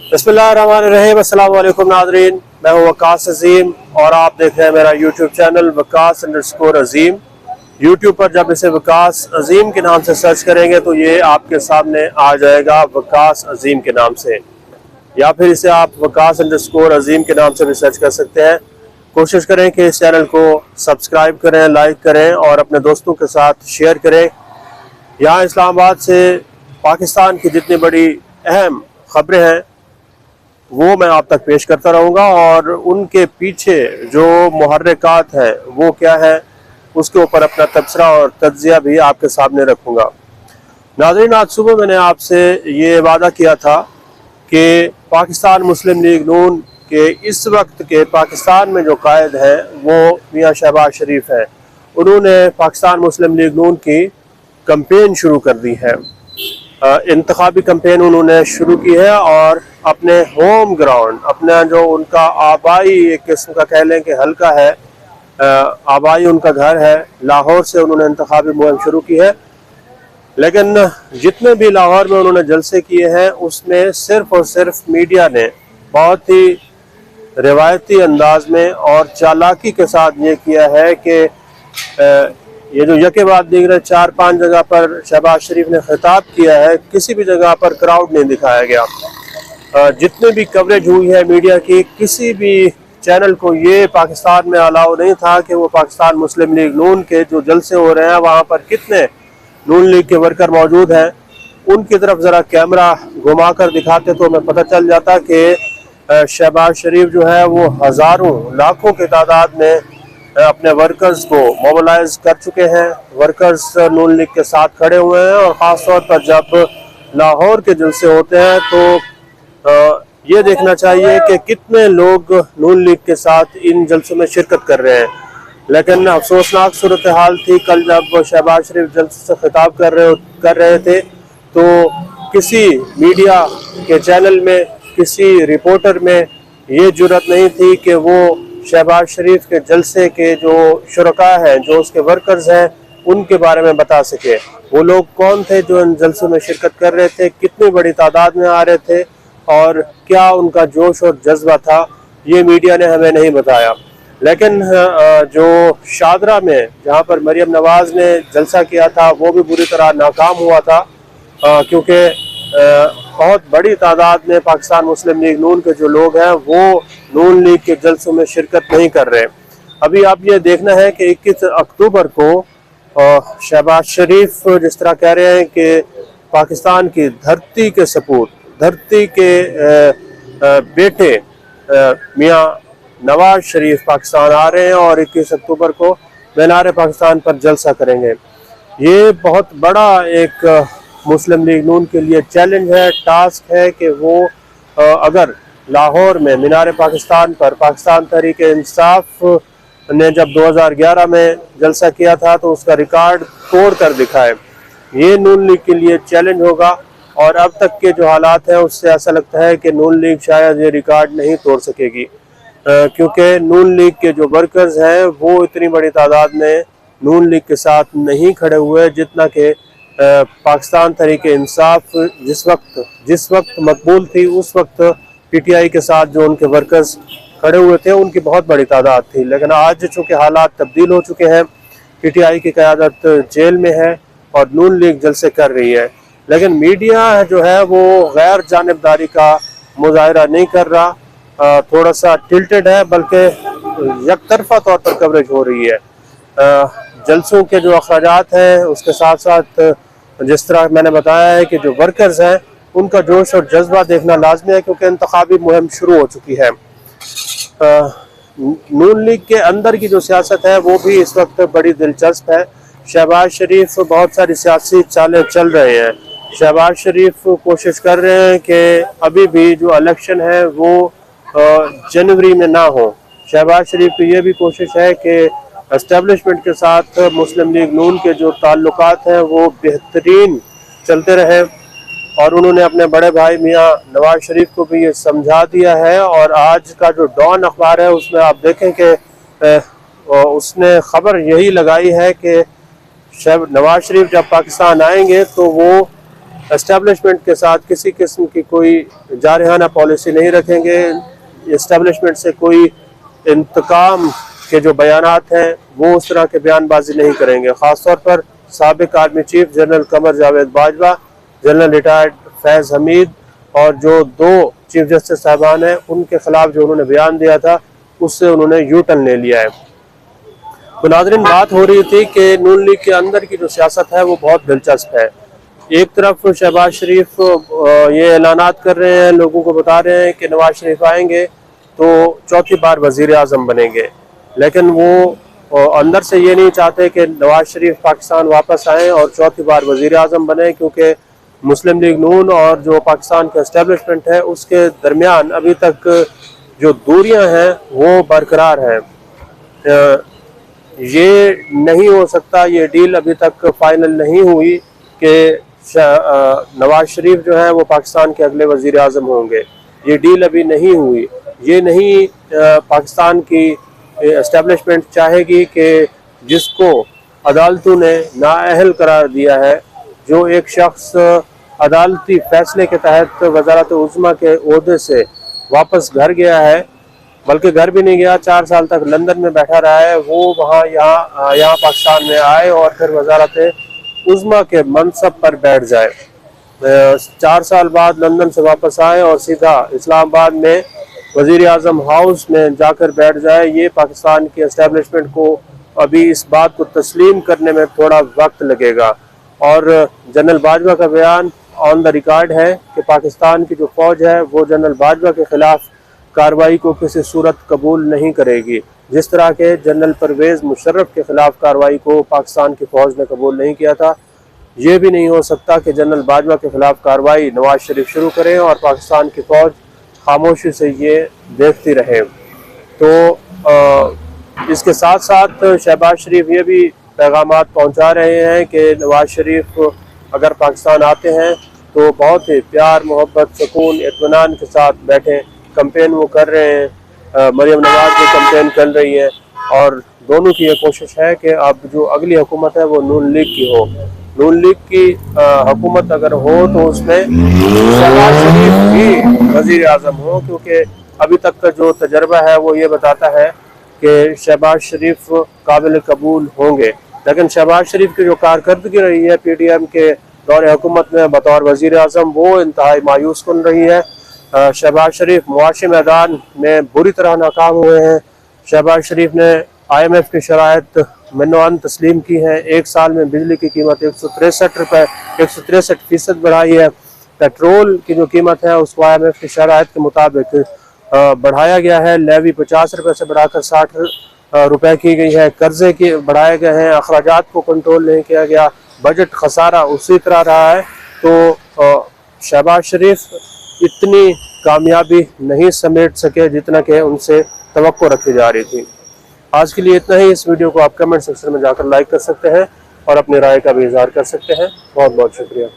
बिस्मिल्लाहिर्रहमानिर्रहीम। अस्सलाम वालेकुम नाज़रीन, मैं हूँ वकास अजीम और आप देख रहे हैं मेरा यूट्यूब चैनल वकास_अज़ीम। यूट्यूब पर जब इसे वकास अजीम के नाम से सर्च करेंगे तो ये आपके सामने आ जाएगा वकास अजीम के नाम से, या फिर इसे आप वकास_अज़ीम के नाम से भी सर्च कर सकते हैं। कोशिश करें कि इस चैनल को सब्सक्राइब करें, लाइक करें और अपने दोस्तों के साथ शेयर करें। यहाँ इस्लामाबाद से पाकिस्तान की जितनी बड़ी अहम खबरें हैं वो मैं आप तक पेश करता रहूँगा और उनके पीछे जो मुहर्रिकात हैं वो क्या है उसके ऊपर अपना तबसरा और तज्जिया भी आपके सामने रखूँगा। नाज़रीन, आज सुबह मैंने आपसे ये वादा किया था कि पाकिस्तान मुस्लिम लीग नून के इस वक्त के पाकिस्तान में जो कायद हैं वो मियाँ शहबाज शरीफ हैं। उन्होंने पाकिस्तान मुस्लिम लीग नून की कैंपेन शुरू कर दी है, इंतखाबी कैंपेन उन्होंने शुरू की है और अपने होम ग्राउंड, अपना जो उनका आबाई एक किस्म का कह लें कि हल्का है, आबाई उनका घर है, लाहौर से उन्होंने इंतखाबी मुहिम शुरू की है। लेकिन जितने भी लाहौर में उन्होंने जलसे किए हैं उसमें सिर्फ और सिर्फ मीडिया ने बहुत ही रिवायती अंदाज में और चालाकी के साथ ये किया है कि ये जो यके बाद दीगर 4-5 जगह पर शहबाज शरीफ ने खिताब किया है, किसी भी जगह पर क्राउड नहीं दिखाया गया। जितने भी कवरेज हुई है मीडिया की, किसी भी चैनल को ये पाकिस्तान में अलाउ नहीं था कि वो पाकिस्तान मुस्लिम लीग नून के जो जलसे हो रहे हैं वहाँ पर कितने नून लीग के वर्कर मौजूद हैं उनकी तरफ ज़रा कैमरा घुमा कर दिखाते तो हमें पता चल जाता कि शहबाज शरीफ जो है वो हज़ारों लाखों की तादाद में अपने वर्कर्स को मोबिलाइज कर चुके हैं। वर्कर्स नून लीग के साथ खड़े हुए हैं और ख़ास तौर पर जब लाहौर के जलसे होते हैं तो ये देखना चाहिए कि कितने लोग नून लीग के साथ इन जलसों में शिरकत कर रहे हैं। लेकिन अफसोसनाक सूरत हाल थी कल जब शहबाज शरीफ जलसे से खिताब कर रहे थे तो किसी मीडिया के चैनल में, किसी रिपोर्टर में ये जुर्रत नहीं थी कि वो शहबाज शरीफ के जलसे के जो शुरका हैं, जो उसके वर्कर्स हैं, उनके बारे में बता सके। वो लोग कौन थे जो इन जलसों में शिरकत कर रहे थे, कितनी बड़ी तादाद में आ रहे थे और क्या उनका जोश और जज्बा था, ये मीडिया ने हमें नहीं बताया। लेकिन जो शादरा में जहाँ पर मरियम नवाज ने जलसा किया था वो भी बुरी तरह नाकाम हुआ था, क्योंकि बहुत बड़ी तादाद में पाकिस्तान मुस्लिम लीग नून के जो लोग हैं वो नून लीग के जलसों में शिरकत नहीं कर रहे। अभी आप ये देखना है कि 21 अक्टूबर को शहबाज शरीफ जिस तरह कह रहे हैं कि पाकिस्तान की धरती के सपूत, धरती के बेटे मियाँ नवाज शरीफ पाकिस्तान आ रहे हैं और 21 अक्टूबर को मीनार पाकिस्तान पर जलसा करेंगे। ये बहुत बड़ा एक मुस्लिम लीग नून के लिए चैलेंज है, टास्क है कि वो अगर लाहौर में मीनार पाकिस्तान पर पाकिस्तान तहरीक इंसाफ ने जब 2011 में जलसा किया था तो उसका रिकॉर्ड तोड़ कर दिखाए। ये नून लीग के लिए चैलेंज होगा और अब तक के जो हालात हैं उससे ऐसा लगता है कि नून लीग शायद ये रिकॉर्ड नहीं तोड़ सकेगी, क्योंकि नून लीग के जो वर्कर्स हैं वो इतनी बड़ी तादाद में नून लीग के साथ नहीं खड़े हुए जितना कि पाकिस्तान तहरीक इंसाफ जिस वक्त मकबूल थी उस वक्त पीटीआई के साथ जो उनके वर्कर्स खड़े हुए थे उनकी बहुत बड़ी तादाद थी। लेकिन आज चूँकि हालात तब्दील हो चुके हैं, पीटीआई की क़यादत जेल में है और नून लीग जलसे कर रही है, लेकिन मीडिया जो है वो गैर जानिबदारी का मुजाहरा नहीं कर रहा, थोड़ा सा टिल्टेड है, बल्कि यकतरफा तौर पर कवरेज हो रही है। जलसों के जो अखराजात हैं उसके साथ साथ जिस तरह मैंने बताया है कि जो वर्कर्स हैं उनका जोश और जज्बा देखना लाजमी है, क्योंकि इंतखाबी मुहिम शुरू हो चुकी है। नून लीग के अंदर की जो सियासत है वो भी इस वक्त बड़ी दिलचस्प है। शहबाज शरीफ बहुत सारी सियासी चालें चल रहे हैं। शहबाज शरीफ कोशिश कर रहे हैं कि अभी भी जो इलेक्शन है वो जनवरी में ना हो। शहबाज शरीफ की ये भी कोशिश है कि एस्टेब्लिशमेंट के साथ मुस्लिम लीग नून के जो ताल्लुकात हैं वो बेहतरीन चलते रहे और उन्होंने अपने बड़े भाई मियाँ नवाज शरीफ को भी ये समझा दिया है। और आज का जो डॉन अखबार है उसमें आप देखें कि उसने खबर यही लगाई है कि नवाज शरीफ जब पाकिस्तान आएंगे तो वो एस्टेब्लिशमेंट के साथ किसी किस्म की कोई जारहाना पॉलिसी नहीं रखेंगे। एस्टेब्लिशमेंट से कोई इंतकाम के जो बयानात हैं वो उस तरह के बयानबाजी नहीं करेंगे। ख़ास तौर पर साबिक army chief general Qamar Javed Bajwa, general retired फैज़ हमीद और जो 2 चीफ जस्टिस साहबान हैं उनके खिलाफ जो उन्होंने बयान दिया था उससे उन्होंने यू टर्न ले लिया है। तो नाज़रीन, बात हो रही थी कि नून लीग के अंदर की जो सियासत है वो बहुत दिलचस्प है। एक तरफ शहबाज शरीफ ये ऐलानात कर रहे हैं, लोगों को बता रहे हैं कि नवाज शरीफ आएंगे तो चौथी बार वज़ीर आज़म बनेंगे, लेकिन वो अंदर से ये नहीं चाहते कि नवाज शरीफ पाकिस्तान वापस आएँ और चौथी बार वज़ीर आज़म बने, क्योंकि मुस्लिम लीग नून और जो पाकिस्तान का एस्टेब्लिशमेंट है उसके दरमियान अभी तक जो दूरियां हैं वो बरकरार हैं। ये नहीं हो सकता, ये डील अभी तक फाइनल नहीं हुई कि नवाज शरीफ जो है वो पाकिस्तान के अगले वज़ीर आज़म होंगे। ये डील अभी नहीं हुई। ये नहीं पाकिस्तान की एस्टेब्लिशमेंट चाहेगी कि जिसको अदालतों ने नाअहल करार दिया है, जो एक शख्स अदालती फैसले के तहत वज़ारत उज़्मा के ओहदे से वापस घर गया है, बल्कि घर भी नहीं गया, 4 साल तक लंदन में बैठा रहा है, वो वहाँ यहाँ पाकिस्तान में आए और फिर वज़ारत उज़्मा के मनसब पर बैठ जाए। 4 साल बाद लंदन से वापस आए और सीधा इस्लामाबाद में वज़ीर आज़म हाउस में जाकर बैठ जाए। ये पाकिस्तान की एस्टेब्लिशमेंट को अभी इस बात को तस्लीम करने में थोड़ा वक्त लगेगा। और जनरल बाजवा का बयान ऑन द रिकॉर्ड है कि पाकिस्तान की जो फ़ौज है वो जनरल बाजवा के ख़िलाफ़ कार्रवाई को किसी सूरत कबूल नहीं करेगी। जिस तरह के जनरल परवेज़ मुशर्रफ के ख़िलाफ़ कार्रवाई को पाकिस्तान की फ़ौज ने कबूल नहीं किया था, ये भी नहीं हो सकता कि जनरल बाजवा के ख़िलाफ़ कार्रवाई नवाज शरीफ शुरू करें और पाकिस्तान की फ़ौज खामोशी से ये देखती रहे। तो इसके साथ साथ शहबाज शरीफ ये भी पैगामात पहुँचा रहे हैं कि नवाज शरीफ अगर पाकिस्तान आते हैं तो बहुत ही प्यार मोहब्बत सुकून इत्मीनान के साथ बैठें। कैंपेन वो कर रहे हैं, मरियम नवाज की कैंपेन चल रही है और दोनों की ये कोशिश है कि अब जो अगली हुकूमत है वो नून लीग की हो। नून लीग की हुकूमत अगर हो तो उसमें शहबाज शरीफ ही वज़ीर आज़म हो, क्योंकि अभी तक का जो तजर्बा है वो ये बताता है कि शहबाज शरीफ काबिल कबूल होंगे। लेकिन शहबाज शरीफ की जो कारकर्दगी रही है PTM के दौरे हुकूमत में बतौर वज़ीर आज़म वो इंतहाई मायूस कन रही है। शहबाज शरीफ मुआशी मैदान में बुरी तरह नाकाम हुए हैं। शहबाज शरीफ ने IMF की शराइत मनोअन तस्लीम की हैं। 1 साल में बिजली की कीमत 163 रुपये 163% बढ़ाई है। पेट्रोल की जो कीमत है उसको IMF की शराइत के मुताबिक बढ़ाया गया है। लेवी 50 रुपये से बढ़ाकर 60 रुपए की गई है। कर्जे की बढ़ाए गए हैं। अखराजात को कंट्रोल नहीं किया गया। बजट खसारा उसी तरह रहा है। तो शहबाज शरीफ इतनी कामयाबी नहीं समेट सके जितना कि उनसे तवक्को रखी जा रही थी। आज के लिए इतना ही। इस वीडियो को आप कमेंट सेक्शन में जाकर लाइक कर सकते हैं और अपनी राय का भी इजहार कर सकते हैं। बहुत बहुत शुक्रिया।